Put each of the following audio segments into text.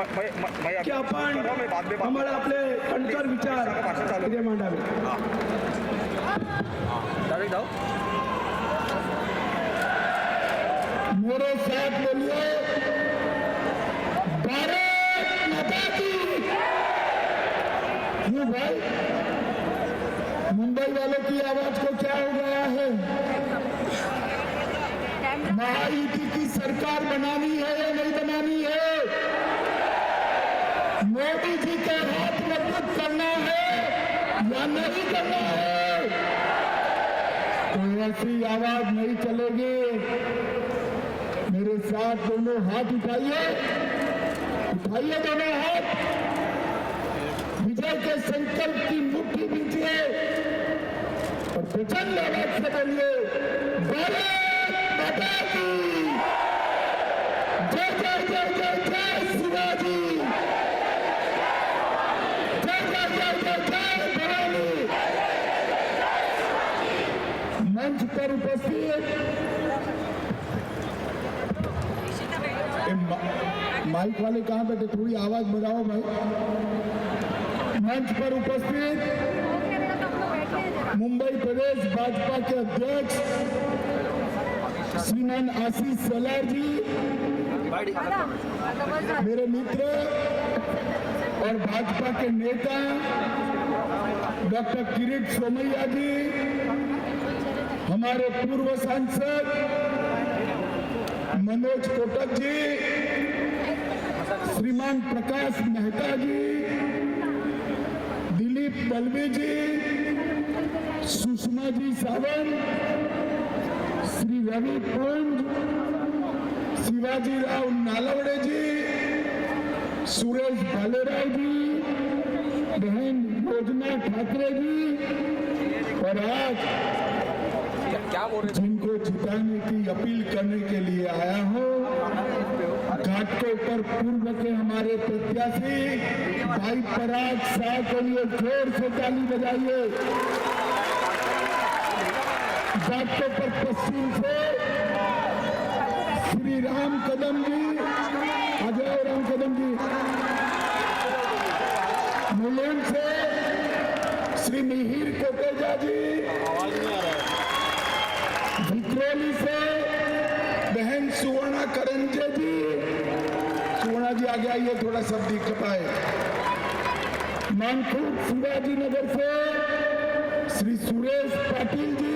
की आपण आम्हाला आपले कणकर विचार इथे मांडावे। मेरे साथ बोलिए भारत माता की। क्यों भाई, मुंबई वालों की आवाज को क्या हो गया है? महायुति की सरकार बनानी है या नहीं बनानी है? मोदी जी का हाथ मजबूत करना है या नहीं करना है? तो ऐसी आवाज नहीं चलेगी। मेरे साथ दोनों हाथ उठाइए, उठाइए दोनों हाथ, विजय के संकल्प की मुट्ठी बीजिए और प्रचंड आवाज से बोलिए भारत माता की जय जय जय जय जय शिवाजी, जय जय जय जय जय भवानी। मंच पर उपस्थित माइक वाले कहाँ बैठे, थोड़ी आवाज बढ़ाओ भाई। मंच पर उपस्थित मुंबई प्रदेश भाजपा के अध्यक्ष श्रीमान आशीष सलार जी, मेरे मित्र और भाजपा के नेता डॉक्टर किरीट सोमैया जी, हमारे पूर्व सांसद मनोज कोटक जी, श्रीमान प्रकाश मेहता जी, दिलीप बल्वी जी, सुषमा जी सावंत, श्री रवि पुंज, शिवाजी राव नालवड़े जी, सुरेश भालेराव जी, बहन योजना ठाकरे जी, और आज जिनको जिताने की अपील करने के लिए आया हूँ, घाट के ऊपर पूर्व के हमारे प्रत्याशी भाई पराग शाह के लिए जोर से ताली बजाइए। घाट के ऊपर पश्चिम से श्री राम कदम जी, अजय राम कदम जी, मुलुंड से श्री मिहिर कोटेजा जी, भित्रोली से बहन सुवर्णा करंजे जी, सुवर्णा जी आगे आइए, थोड़ा सब दिख पाए। मानखुर्द शिवाजी नगर से श्री सुरेश पाटिल जी,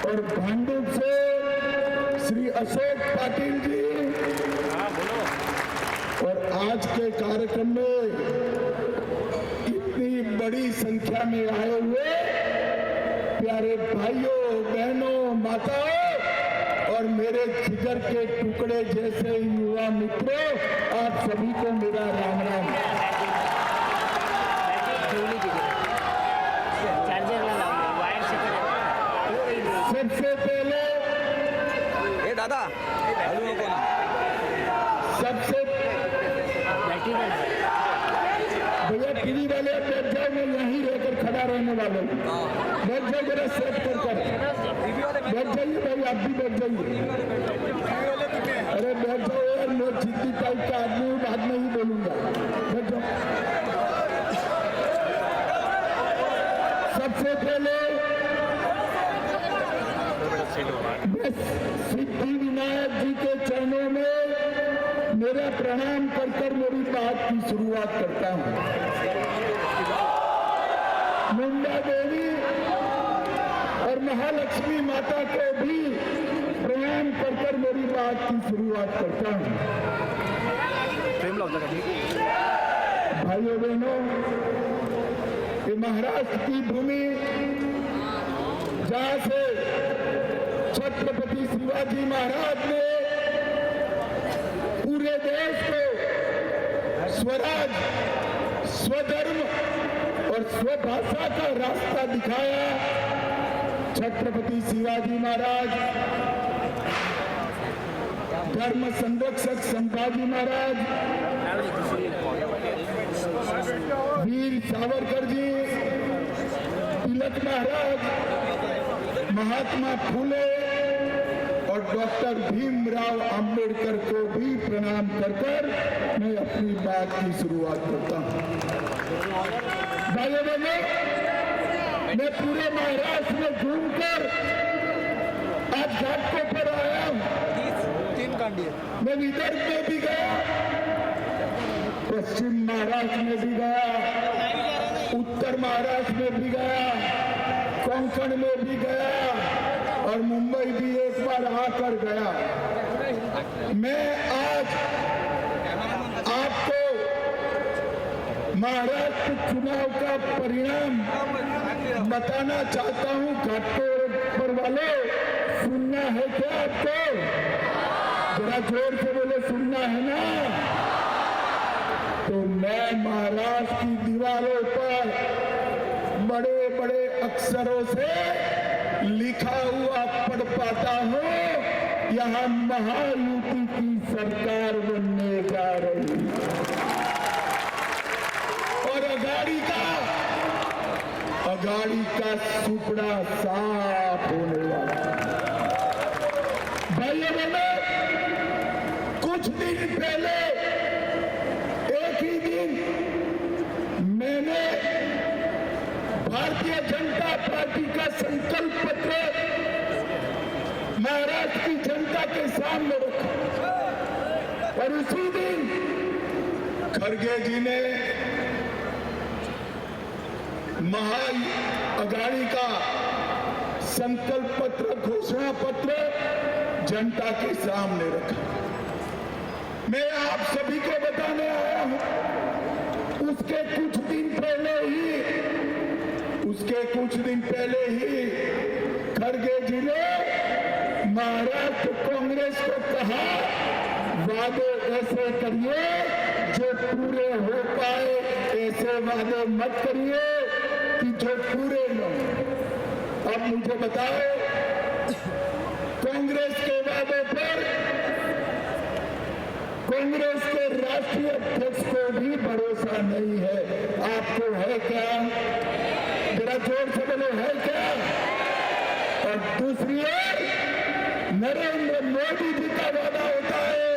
और भांडुप से श्री अशोक पाटिल जी। और आज के कार्यक्रम में इतनी बड़ी संख्या में आए हुए प्यारे भाइयों बहनों माताओं और मेरे जिगर के टुकड़े जैसे युवा मित्रों, आप सभी को मेरा राम राम। सबसे पहले दादा सबसे भैया टीवी वाले बैठ जाओ, मैं यहीं रहकर खड़ा रहने वाला हूँ। बैठ जाओ जरा सेट कर बैठ जाइए भाई, आप भी बैठ जाइए। अरे बैठ जाओ यार, मैं जिद्दी टाइप का आदमी हूँ, बाद में ही बोलूंगा। बैठ जाओ। सबसे पहले मैं सिद्धि विनायक जी के चरणों में मेरा प्रणाम कर मेरी बात की शुरुआत करता हूँ। मुंडा देवी और महालक्ष्मी माता को भी प्रणाम कर मेरी बात की शुरुआत करता हूँ। भाइयों बहनों, ये महाराष्ट्र की भूमि जहाँ से छत्रपति शिवाजी महाराज ने पूरे देश को स्वराज, स्वधर्म और स्वभाषा का रास्ता दिखाया। छत्रपति शिवाजी महाराज, धर्म संरक्षक संभाजी महाराज, वीर सावरकर जी, तिलक महाराज, महात्मा फूले और डॉक्टर भीमराव अंबेडकर को भी प्रणाम कर मैं अपनी बात की शुरुआत करता हूं। भाइयों बहनों, मैं पूरे महाराष्ट्र में घूमकर आज घाटों पर आया हूं। मैं विदर्भ में भी गया, पश्चिम महाराष्ट्र में भी गया, उत्तर महाराष्ट्र में भी गया, कोंकण में भी गया और मुंबई भी एक बार आकर गया। मैं आज आपको महाराष्ट्र चुनाव का परिणाम बताना चाहता हूं। घाटों पर वालों, सुनना है क्या आपको? जरा जोर से बोले, सुनना है ना? तो मैं महाराष्ट्र की दीवारों पर बड़े बड़े अक्षरों से लिखा हुआ पढ़ पाता हूं, यहां महायुति की सरकार बनने जा रही और अगाड़ी का सुपड़ा साफ होने वाला। भाइयों बहनों, कुछ दिन पहले एक ही दिन मैंने भारतीय जनता पार्टी का संकल्प पत्र महाराष्ट्र की जनता के सामने रखा और उसी दिन खड़गे जी ने महाअघाड़ी का संकल्प पत्र, घोषणा पत्र जनता के सामने रखा। मैं आप सभी को बताने आया हूं, उसके कुछ दिन पहले ही खड़गे जी ने महाराष्ट्र कांग्रेस को कहा, वादे ऐसे करिए जो पूरे हो पाए, ऐसे वादे मत करिए कि जो पूरे न हो। अब मुझे बताओ, कांग्रेस के वादे पर कांग्रेस के राष्ट्रीय अध्यक्ष को भी भरोसा नहीं है। आपको है क्या? जरा जोर से बोलो, है क्या? और दूसरी ओर नरेंद्र मोदी जी का वादा होता है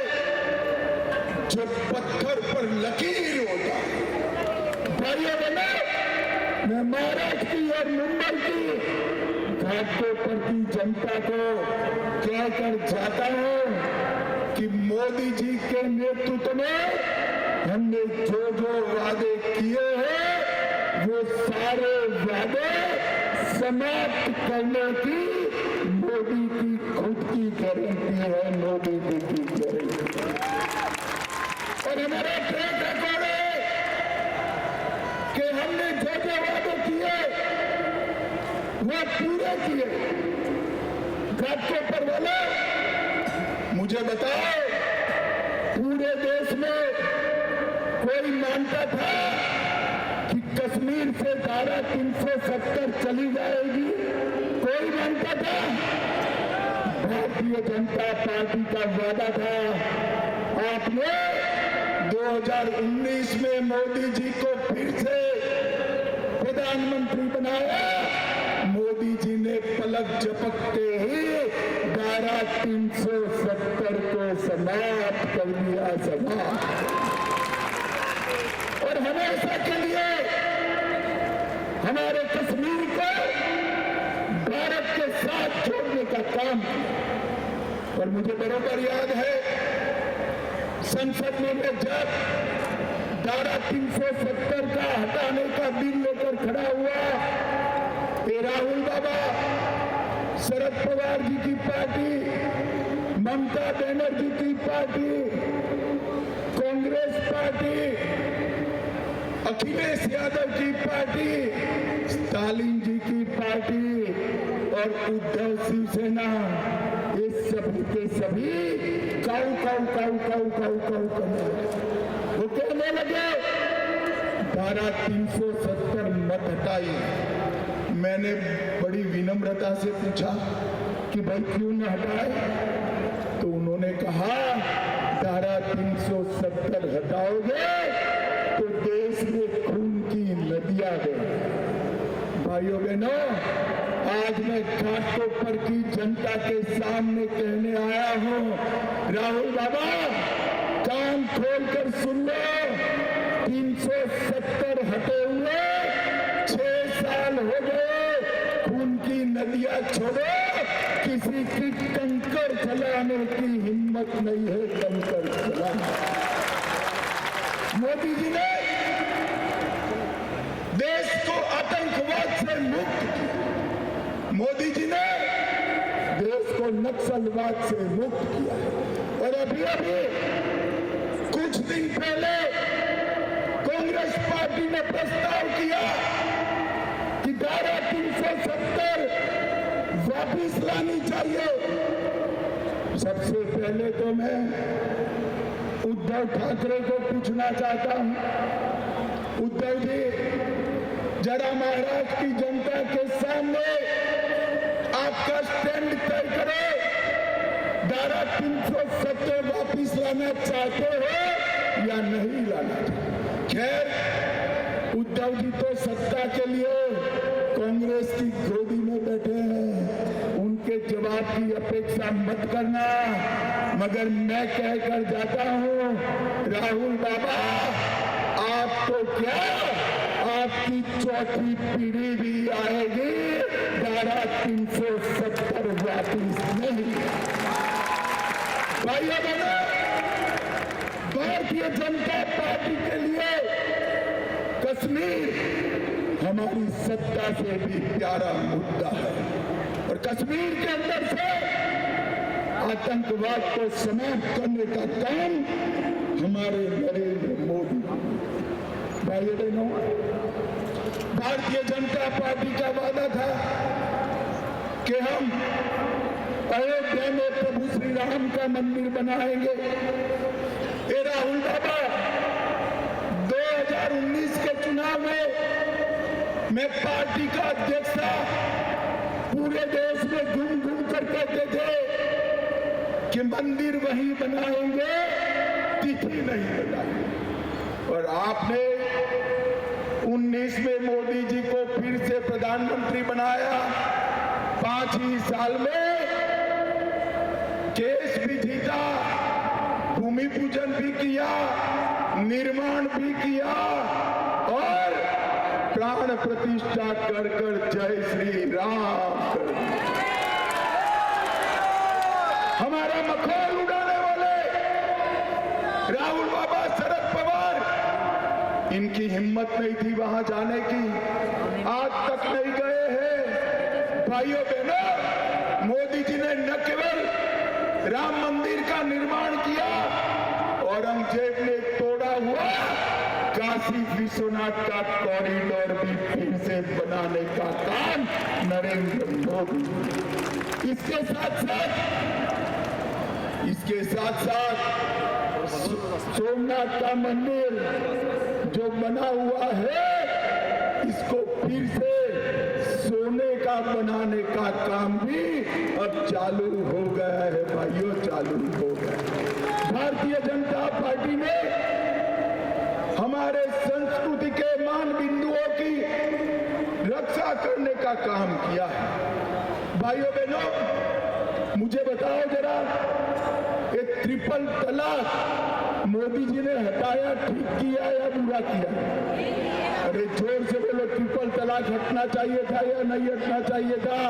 जो पत्थर पर लकीर होता है। भाइयों बहनों, मैं महाराष्ट्र की और मुंबई की घाटों पर की जनता को कहकर जाता हूं कि मोदी जी के नेतृत्व में हमने जो जो वादे किए हैं वो सारे वादे समाप्त करने की मोदी की खुद की गारंटी है, मोदी जी की गारंटी। और हमारा ट्रैक रिकॉर्ड है कि हमने जो जो वादे किए वो पूरे किए। घाटों पर वाले मुझे बताओ, पूरे देश में कोई मानता था कि कश्मीर से धारा 370 चली जाएगी? कोई मानता था? भारतीय जनता पार्टी का वादा था। आपने 2019 में मोदी जी को फिर से प्रधानमंत्री बनाया। मोदी जी ने पलक झपकते ही धारा 370 को समाप्त कर दिया, समाप्त। और हमेशा के लिए हमारे कश्मीर को भारत के साथ जोड़ने का काम। और मुझे बराबर याद है, संसद में जब धारा 370 का हटाने का बिल लेकर खड़ा हुआ, ये राहुल बाबा, शरद पवार जी की पार्टी, ममता बनर्जी की पार्टी, कांग्रेस पार्टी, अखिलेश यादव की पार्टी, स्टालिन जी की पार्टी और उद्धव शिवसेना, ये सभी के सभी काऊ करने वो कहने लगे धारा 370 मत हटाई। मैंने बड़ी विनम्रता से पूछा कि भाई क्यों न हटाए? तो उन्होंने कहा धारा 370 हटाओगे तो देश में खून की नदियां बहेंगी। भाइयों बहनों, आज मैं घाटों पर पर की जनता के सामने कहने आया हूं, राहुल बाबा कान खोलकर सुन लो, 370 हटे हुए 6 साल हो गए, खून की नदियां छोड़ो, किसी की कंकर चलाने की हिम्मत नहीं है कंकर चलाने। मोदी जी ने देश को आतंकवाद से मुक्त किया, मोदी जी ने देश को नक्सलवाद से मुक्त किया है। और अभी कुछ दिन पहले कांग्रेस पार्टी ने प्रस्ताव किया कि धारा 370 वापिस लानी चाहिए। सबसे पहले तो मैं उद्धव ठाकरे को पूछना चाहता हूं, उद्धव जी जरा महाराष्ट्र की जनता के सामने आपका स्टैंड तय करो, धारा 370 वापिस लाना चाहते हो या नहीं लाना चाहते। खैर उद्धव जी तो सत्ता के लिए कांग्रेस की गोदी में बैठे हैं, उनके जवाब की अपेक्षा मत करना, मगर मैं कहकर जाता हूं, राहुल बाबा आप तो क्या, आपकी चौथी पीढ़ी भी आएगी, धारा 370 वापिस नहीं। भाइयों बहनों, भारतीय जनता पार्टी के लिए कश्मीर हमारी सत्ता से भी प्यारा मुद्दा है और कश्मीर के अंदर से आतंकवाद को समाप्त करने का काम हमारे नरेंद्र मोदी। भाइयों बहनों, भारतीय जनता पार्टी का वादा था कि हम अयोध्या में प्रभु श्री राम का मंदिर बनाएंगे। ये राहुल बाबा 2019 के चुनाव में मैं पार्टी का अध्यक्ष था, पूरे देश में घूम घूम कर कहते थे कि मंदिर वहीं बनाएंगे, तिथि नहीं बताएंगे। और आपने 19 में मोदी जी को फिर से प्रधानमंत्री बनाया, 5 ही साल में केस भी जीता, भूमि पूजन भी किया, निर्माण भी किया और प्राण प्रतिष्ठा कर कर जय श्री राम कर दिया। हमारा मखौल उड़ाने वाले राहुल बाबा, शरद पवार, इनकी हिम्मत नहीं थी वहां जाने की, आज तक नहीं गए हैं। भाइयों बहनों, मोदी जी ने न केवल राम मंदिर का निर्माण किया, औरंगजेब ने तोड़ा हुआ काशी विश्वनाथ का कॉरिडोर भी फिर से बनाने का काम नरेंद्र मोदी। इसके साथ साथ सोमनाथ का मंदिर जो बना हुआ है, इसको फिर से सोने का बनाने का काम भी अब चालू हो गया है। भाइयों, चालू हो गया। भारतीय जनता पार्टी ने हमारे संस्कृति के मान बिंदुओं की रक्षा करने का काम किया है। भाइयों बहनों, मुझे बताओ जरा, ये ट्रिपल तलाक मोदी जी ने हटाया, ठीक किया या बुरा किया? अरे जोर से बोलो, ट्रिपल तलाक हटना चाहिए था या नहीं हटना चाहिए था?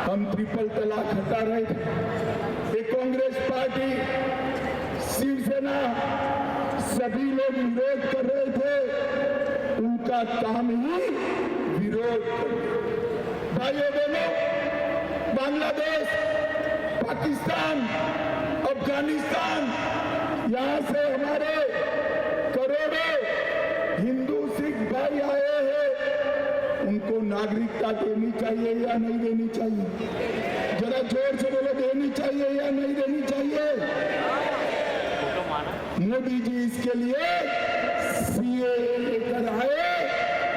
हम ट्रिपल तलाक हटा रहे थे। ये कांग्रेस पार्टी, शिवसेना, सभी लोग विरोध कर रहे थे, उनका काम ही विरोध करना। भाइयों बहनों, बांग्लादेश, पाकिस्तान, अफगानिस्तान, यहां से हमारे करोड़ों हिंदू सिख भाई आए हैं, उनको नागरिकता देनी चाहिए या नहीं देनी चाहिए? जरा जोर से बोलो, देनी चाहिए या नहीं देनी चाहिए? मोदी जी इसके लिए सीएए लेकर आए,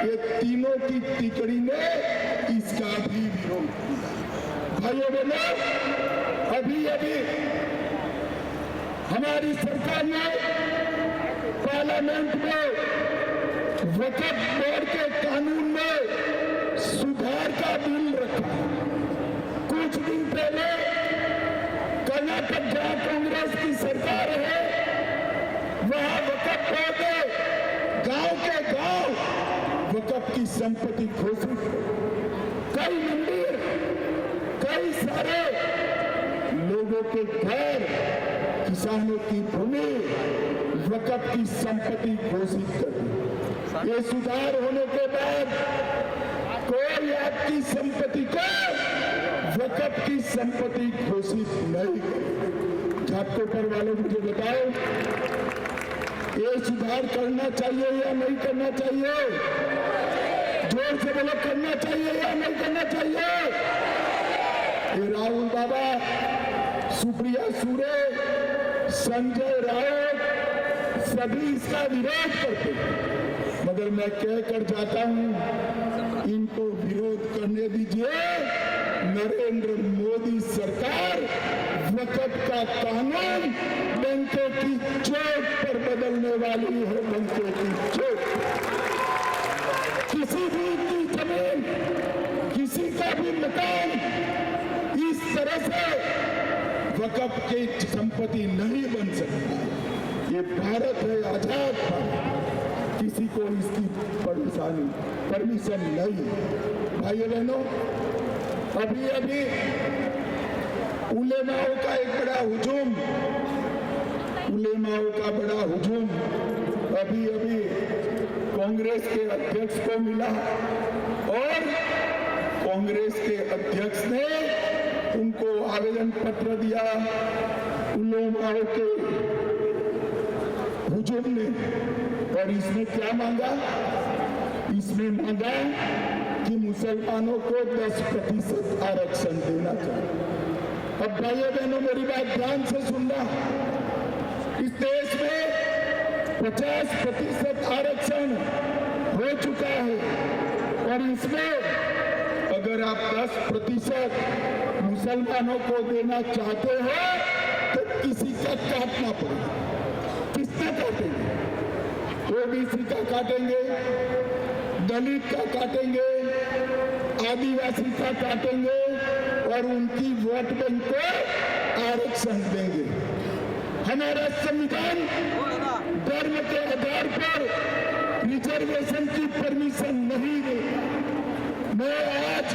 ये तीनों की तिकड़ी ने इसका भी विरोध किया। भाइयों बहनों, अभी हमारी सरकार ने पार्लियामेंट में वक्फ बोर्ड के कानून में सुधार का बिल रखा। दिन पहले कर्नाटक जहां कांग्रेस की सरकार है वहां वक्फ बोर्ड ने गांव के गांव वक्फ की संपत्ति घोषित की। कई मंदिर, कई सारे लोगों के घर, किसानों की भूमि वक्फ की संपत्ति घोषित कर दी। ये सुधार होने के बाद कोई आपकी संपत्ति को वक्फ की संपत्ति घोषित नहीं करेगी। घाटकोपर वालों मुझे बताओ, ये सुधार करना चाहिए या नहीं करना चाहिए? जोर से बोलो, करना चाहिए या नहीं करना चाहिए? ये राहुल बाबा, सुप्रिया सुरे, संजय राउत सभी इसका विरोध करते हैं, मगर मैं कहकर जाता हूं, इनको विरोध करने दीजिए। नरेंद्र मोदी सरकार वक्फ का कानून बैंकों की चोट पर बदलने वाली है। बैंकों की चोट, किसी भी की जमीन, किसी का भी मकान इस तरह से वक्फ की संपत्ति नहीं बन सकती। ये भारत है, आजाद भारत, किसी को इसकी परमिशन नहीं। भाइयों बहनों, अभी अभी उलेमाओं का एक बड़ा हुजूम, उलेमाओं का बड़ा हुजूम अभी अभी कांग्रेस के अध्यक्ष को मिला और कांग्रेस के अध्यक्ष ने उनको आवेदन पत्र दिया। उलेमाओं के हुजूम ने, और इसमें क्या मांगा? इसमें मांगा कि मुसलमानों को 10% आरक्षण देना चाहिए। अब भाइयों बहनों, मेरी बात ध्यान से सुनना, इस देश में 50% आरक्षण हो चुका है और इसमें अगर आप 10% मुसलमानों को देना चाहते हो तो किसी का काटना पड़ेगा। किसका काटेंगे? ओबीसी का काटेंगे, दलित का काटेंगे, आदिवासी का काटेंगे और उनकी वोट बैंक को आरक्षण देंगे। हमारा संविधान धर्म के आधार पर रिजर्वेशन की परमिशन नहीं देता। मैं आज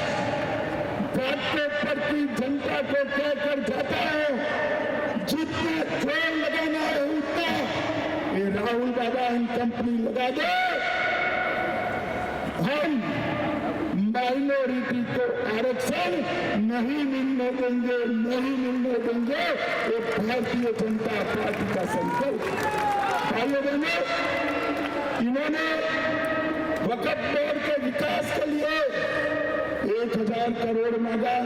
घाटकोपर की जनता को कहकर जाता हूं, जितना जोर लगाना है उतना ये राहुल बाबा इन कंपनी लगा दो। हम माइनॉरिटी को आरक्षण नहीं मिलने देंगे, नहीं मिलने देंगे। ये भारतीय जनता पार्टी का संकल्प। भाइयों बहनों, इन्होंने वक्फ बोर्ड के विकास के लिए 1000 करोड़ मांगा।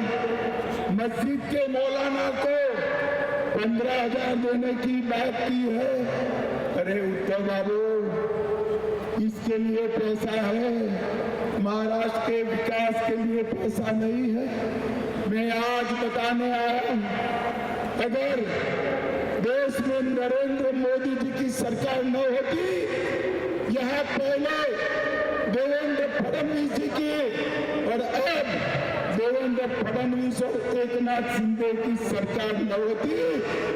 मस्जिद के मौलाना को 15,000 देने की बात की है। अरे उद्धव बाबू, इसके लिए पैसा है, महाराष्ट्र के विकास के लिए पैसा नहीं है। मैं आज बताने आया हूं, अगर देश में नरेंद्र मोदी जी की सरकार न होती, यहाँ पहले देवेंद्र फडणवीस जी की और अब देवेंद्र फडणवीस और एकनाथ शिंदे की सरकार न होती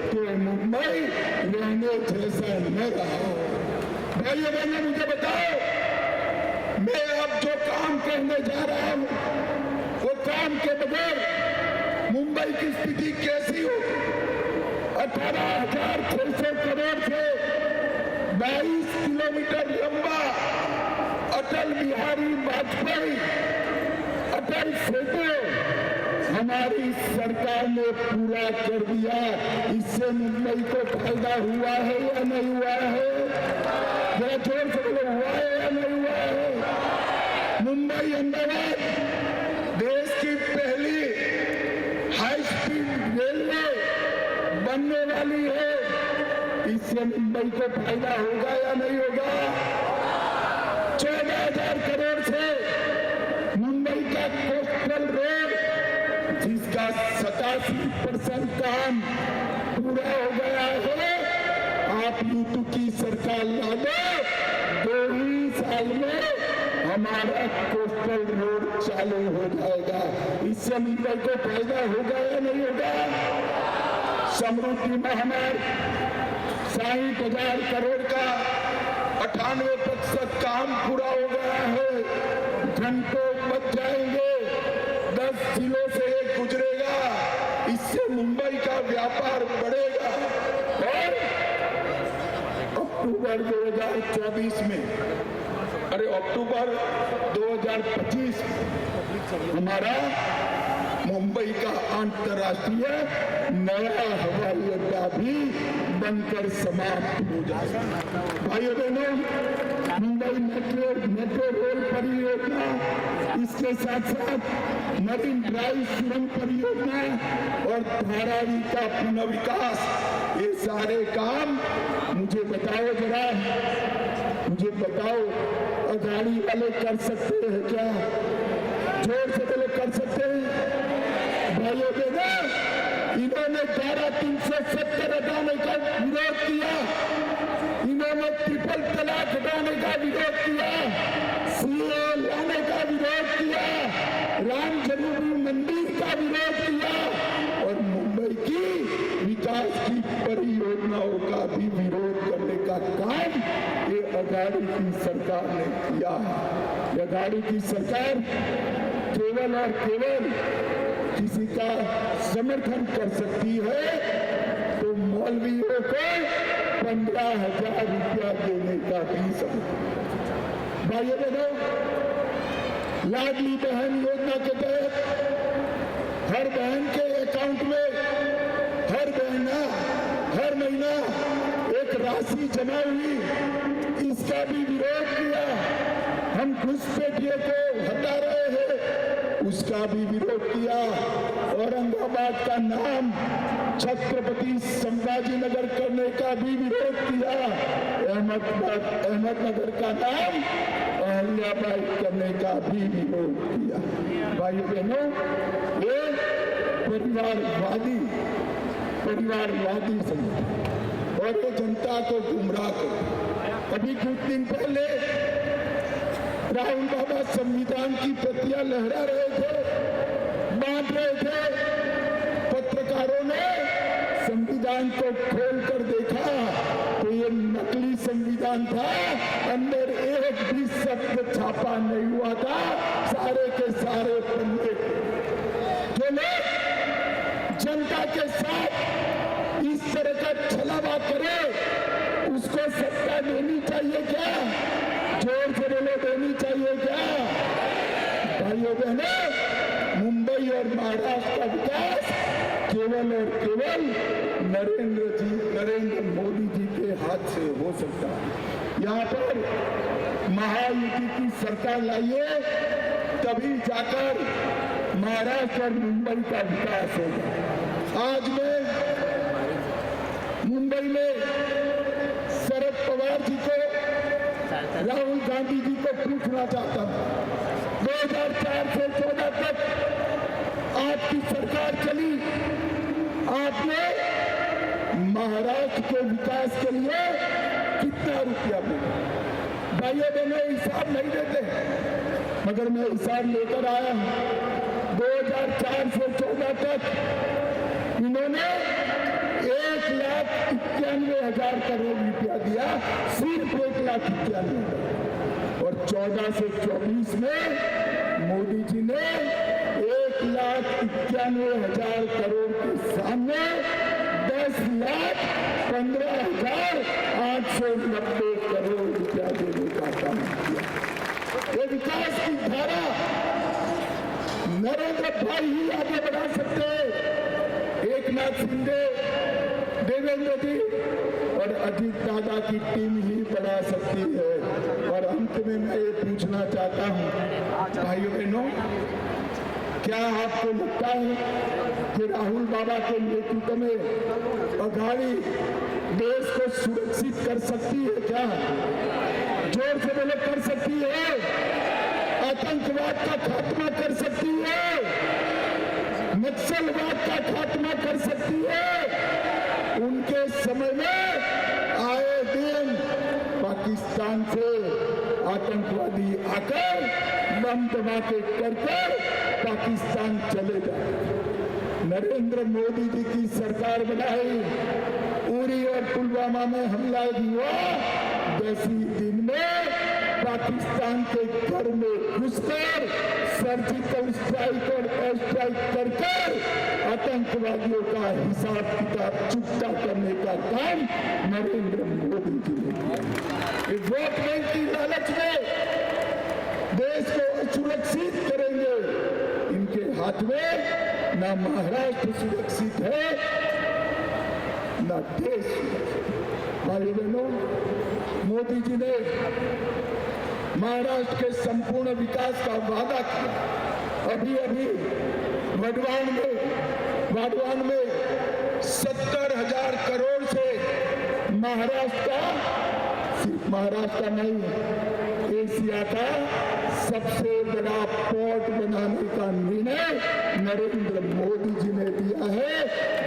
तो मुंबई रहने जैसा न रहा। भाइयों बहनों, मुझे बताओ, मैं अब जो काम करने जा रहा हूं वो काम के बगैर मुंबई की स्थिति कैसी हो? 18,600 करोड़ से 22 किलोमीटर लंबा अटल बिहारी वाजपेयी अटल सेतु हमारी सरकार ने पूरा कर दिया। इससे मुंबई को फायदा हुआ है या नहीं हुआ है? जरा जोर से बोलो, हुआ है या नहीं हुआ है? मुंबई अहमदाबाद देश की पहली हाई स्पीड रेलवे बनने वाली है। इससे मुंबई को फायदा होगा या नहीं होगा? 14,000 करोड़ से मुंबई का कोस्टल रोड, जिसका 87% काम पूरा हो गया है। आप यूपी की सरकार ला दो, 2 ही साल में हमारा हमारा कोस्टल रोड चालू हो जाएगा। इससे मुंबई को फायदा होगा या नहीं होगा? समृद्धि महामार्ग 60,000 करोड़ का 98% काम पूरा हो गया है। घंटों बच जाएंगे, 10 जिलों से एक गुजरेगा। इससे मुंबई का व्यापार बढ़ेगा। और अक्टूबर 2024 में, अरे अक्टूबर 2025 हमारा मुंबई का अंतर्राष्ट्रीय नया हवाई अड्डा भी बनकर समाप्त हो जाएगा। भाइयों बहनों, मुंबई मेट्रो रेल परियोजना, इसके साथ साथ मरीन ड्राइव सुरंग परियोजना और धारावी का पुनर्विकास, ये सारे काम मुझे बताओ जरा, मुझे बताओ, अदानी वाले कर सकते हैं क्या? जोर से बोले, कर सकते हैं? भाइयों बहनों, इन्होंने 370 हटाने का विरोध किया, इन्होंने ट्रिपल तलाक हटाने का विरोध किया, सीए लाने का विरोध किया, राम जन्मभूमि मंदिर का विरोध किया और मुंबई की विकास की परियोजनाओं का भी विरोध करने का काम ये अघाड़ी की सरकार ने किया है। अघाड़ी की सरकार केवल और केवल किसी का समर्थन कर सकती है तो मौलवियों को 15,000 रुपया देने का भी समर्थन। भाइयों बहनों, लाडली बहन योजना के तहत हर बहन के अकाउंट में हर महीना एक राशि जमा हुई, इसका भी विरोध किया। हम घुसपैठियों को हटा रहे हैं, उसका भी विरोध किया। औरंगाबाद का नाम छत्रपति संभाजी नगर करने का भी विरोध किया। अहमदनगर का नाम अहल्याबाई करने का भी विरोध किया। भाइयों बहनों, ये परिवारवादी संगठन और ये जनता को गुमराह कर। अभी कुछ दिन पहले राहुल बाबा संविधान की प्रतियां लहरा रहे थे, बांट रहे थे। पत्रकारों ने संविधान को खोलकर देखा तो ये नकली संविधान था, अंदर एक भी शब्द छापा नहीं हुआ था। सारे के सारे पन्ने जो लोग जनता के साथ इस तरह का छलावा करे, उसको सत्ता देनी चाहिए क्या? जोर से बोलो, देनी चाहिए क्या? भाइयों बहनों, मुंबई और महाराष्ट्र का विकास केवल और केवल नरेंद्र मोदी जी के हाथ से हो सकता है। यहाँ पर महायुति की सरकार लाइए, तभी जाकर महाराष्ट्र और मुंबई का विकास होगा। आज मैं मुंबई में शरद पवार जी को, राहुल गांधी जी को पूछना चाहता हूं, 2004 से 14 तक आपकी सरकार चली, आपने महाराष्ट्र के विकास के लिए कितना रुपया मिला? भाइयों बहनों, हिसाब नहीं देते, मगर मैं हिसाब लेकर आया हूं। 2004 से 14 तक इन्होंने 1,91,000 करोड़ रुपया दिया, सिर्फ 1,91,000। और 14 से 24 में मोदी जी ने 1,91,000 करोड़ के सामने 10,15,890 करोड़ रुपया देने का काम किया। ये विकास की धारा नरेंद्र भाई ही आगे बढ़ा सकते हैं। एकनाथ शिंदे, देवेंद्र जी और अजीत दादा की टीम ही बढ़ा सकती है। और अंत में मैं ये पूछना चाहता हूं, भाइयों बहनों, क्या आपको लगता है कि राहुल बाबा के नेतृत्व में अघाड़ी देश को सुरक्षित कर सकती है क्या? जोर से बोले, कर सकती है? आतंकवाद का खात्मा कर सकती है? नक्सलवाद का खात्मा कर सकती है? उनके समय में आए दिन पाकिस्तान से आतंकवादी आकर बम धमाके कर पाकिस्तान चले जाए। नरेंद्र मोदी जी की सरकार बनाई, उरी और पुलवामा में हमला हुआ, 10 दिन में पाकिस्तान के घर में घुसकर सर्जिकल स्ट्राइक और एयर स्ट्राइक कर आतंकवादियों का हिसाब किताब चुकता करने का काम नरेंद्र मोदी जी ने किया। वोट बैंक की लालच में देश को असुरक्षित करेंगे। इनके हाथ में ना महाराष्ट्र सुरक्षित है ना देश। भाई बहनों, मोदी जी ने महाराष्ट्र के संपूर्ण विकास का वादा किया। अभी अभी वाडवान में 70,000 करोड़ से महाराष्ट्र का, सिर्फ महाराष्ट्र नहीं, एशिया का सबसे बड़ा पोर्ट बनाने का निर्णय नरेंद्र मोदी जी ने दिया है,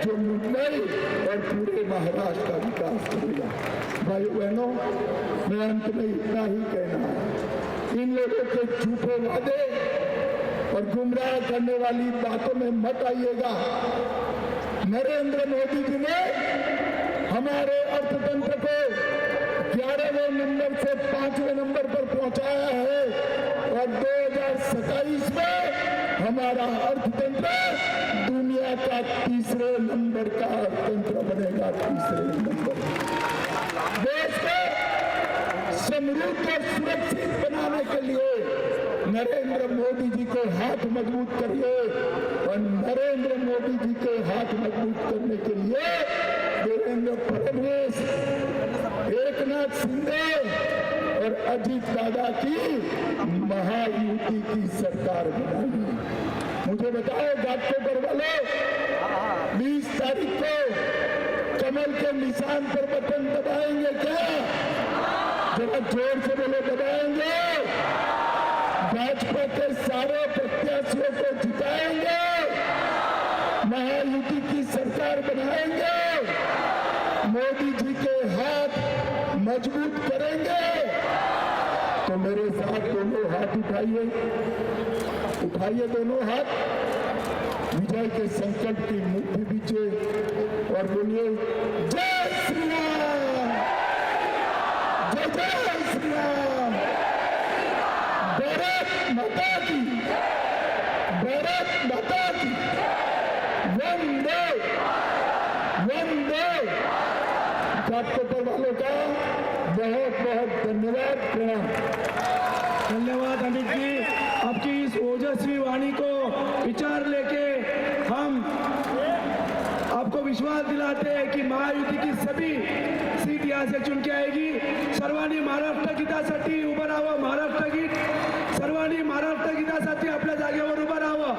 जो मुंबई और पूरे महाराष्ट्र का विकास करेगा। भाइयों बहनों, मैं अंत में इतना ही कहना है, इन लोगों के झूठे वादे और गुमराह करने वाली बातों में मत आइएगा। नरेंद्र मोदी जी ने हमारे अर्थतंत्र को 11वें नंबर से 5वें नंबर पर पहुंचाया है और 2027 में हमारा अर्थतंत्र दुनिया का 3रे नंबर का अर्थतंत्र बनेगा। 3रे नंबर। देश को समृद्ध और सुरक्षित बनाने के लिए नरेंद्र मोदी जी को हाथ मजबूत करिए और नरेंद्र मोदी जी के हाथ मजबूत करने के लिए देवेंद्र फडणवीस, एकनाथ शिंदे और अजीत दादा की महायुति की सरकार बनाई। मुझे बताओ घाटकोपर वालों, 20 तारीख को कमल के निशान पर बटन दबाएंगे क्या? जरा जोर से बोलो, दबाएंगे? भाजपा के सारे प्रत्याशियों को जिताएंगे, महायुति की सरकार बनाएंगे, मोदी जी के हाथ मजबूत करेंगे। तो मेरे साथ दोनों हाथ उठाइए दोनों हाथ, विजय के संकल्प की मुट्ठी बीचे और बोलिए जय श्री राम, जय जय श्री राम। भारत माता की, भारत माता की, वंदे वंदे। घाटकोपर वालों का बहुत बहुत धन्यवाद, प्रणाम। धन्यवाद अमित जी, आपकी इस ओजस्वी वाणी को विचार लेके हम आपको विश्वास दिलाते हैं कि महायुति की सभी सीट यहाँ से चुन के आएगी। सर्वांनी महाराष्ट्र गीतासाठी उभं राहावं, महाराष्ट्र गीत सर्वांनी महाराष्ट्र गीतासाठी आपल्या जागेवर उभं राहावं।